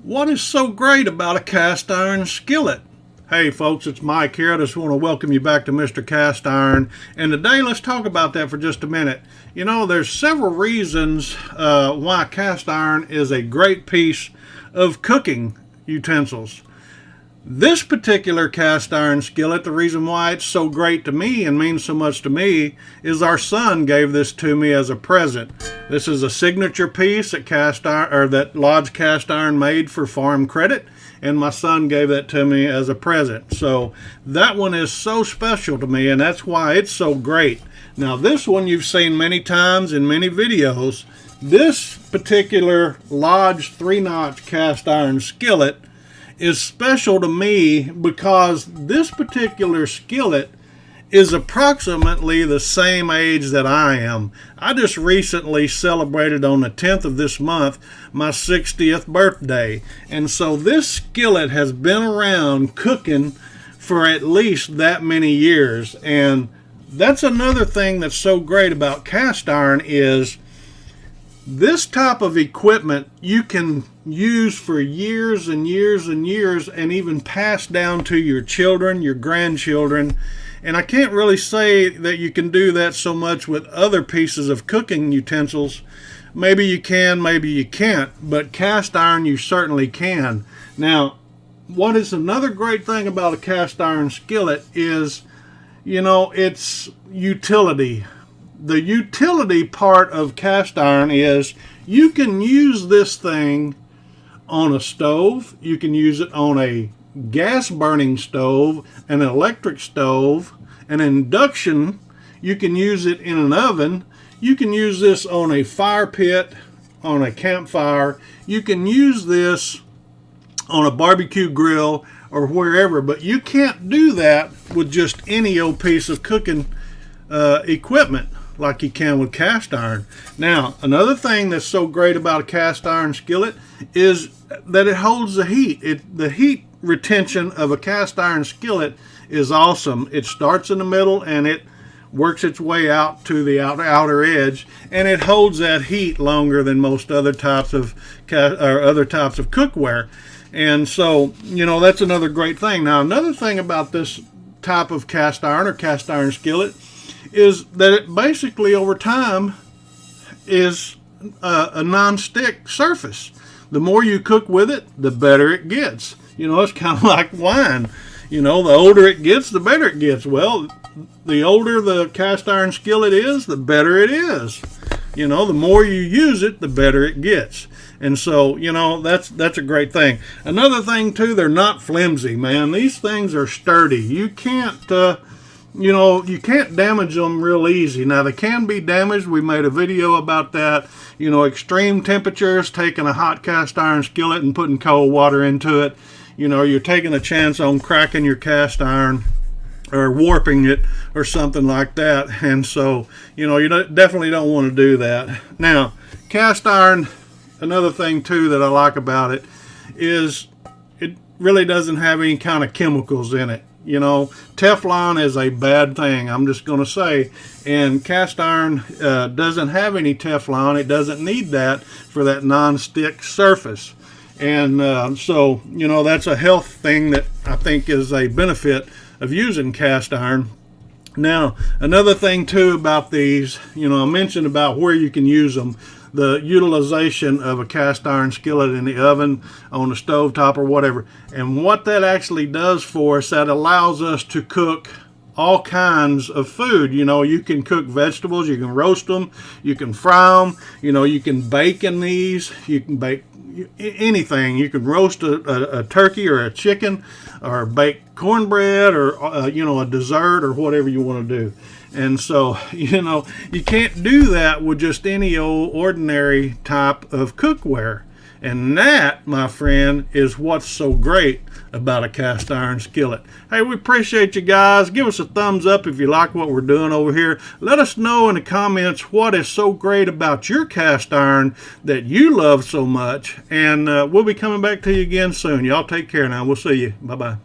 What is so great about a cast iron skillet? Hey folks, it's Mike here. I just want to welcome you back to Mr. Cast Iron. And today let's talk about that for just a minute. You know, there's several reasons why cast iron is a great piece of cooking utensils. This particular cast iron skillet, the reason why it's so great to me and means so much to me is our son gave this to me as a present. This is a signature piece that Lodge Cast Iron made for Farm Credit, and my son gave that to me as a present. So that one is so special to me, and that's why it's so great. Now this one you've seen many times in many videos. This particular Lodge 3-notch cast iron skillet is special to me because this particular skillet is approximately the same age that I am. I just recently celebrated on the 10th of this month my 60th birthday, and so this skillet has been around cooking for at least that many years. And that's another thing that's so great about cast iron is this type of equipment you can use for years and years and years, and even pass down to your children, your grandchildren. And I can't really say that you can do that so much with other pieces of cooking utensils. Maybe you can, maybe you can't, but cast iron you certainly can. Now, what is another great thing about a cast iron skillet is, you know, its utility. The utility part of cast iron is you can use this thing on a stove, you can use it on a gas burning stove, an electric stove, an induction, you can use it in an oven, you can use this on a fire pit, on a campfire, you can use this on a barbecue grill or wherever, but you can't do that with just any old piece of cooking equipment like you can with cast iron. Now, another thing that's so great about a cast iron skillet is that it holds the heat. The heat retention of a cast iron skillet is awesome. It starts in the middle and it works its way out to the outer edge, and it holds that heat longer than most other types of cookware. And so, you know, that's another great thing. Now, another thing about this type of cast iron or cast iron skillet is that it basically over time is a non-stick surface. The more you cook with it, the better it gets. You know, it's kind of like wine. You know, the older it gets, the better it gets. Well, the older the cast iron skillet is, the better it is. You know, the more you use it, the better it gets. And so, you know, that's a great thing. Another thing too, they're not flimsy, man. These things are sturdy. You can't you can't damage them real easy. Now, they can be damaged. We made a video about that. You know, extreme temperatures, taking a hot cast iron skillet and putting cold water into it. You know, you're taking a chance on cracking your cast iron or warping it or something like that. And so, you know, you definitely don't want to do that. Now, cast iron, another thing too that I like about it is it really doesn't have any kind of chemicals in it. You know, Teflon is a bad thing, I'm just going to say, and cast iron doesn't have any Teflon. It doesn't need that for that non-stick surface. And so, you know, that's a health thing that I think is a benefit of using cast iron. Now, another thing too about these, you know, I mentioned about where you can use them. The utilization of a cast iron skillet in the oven, on the stove top or whatever. And what that actually does for us, that allows us to cook all kinds of food. You know, you can cook vegetables, you can roast them, you can fry them, you know, you can bake in these, you can bake anything. You can roast a turkey or a chicken, or bake cornbread, or you know, a dessert or whatever you want to do. And so, you know, you can't do that with just any old ordinary type of cookware. And that, my friend, is what's so great about a cast iron skillet. Hey, we appreciate you guys. Give us a thumbs up if you like what we're doing over here. Let us know in the comments what is so great about your cast iron that you love so much. And we'll be coming back to you again soon. Y'all take care now. We'll see you. Bye-bye.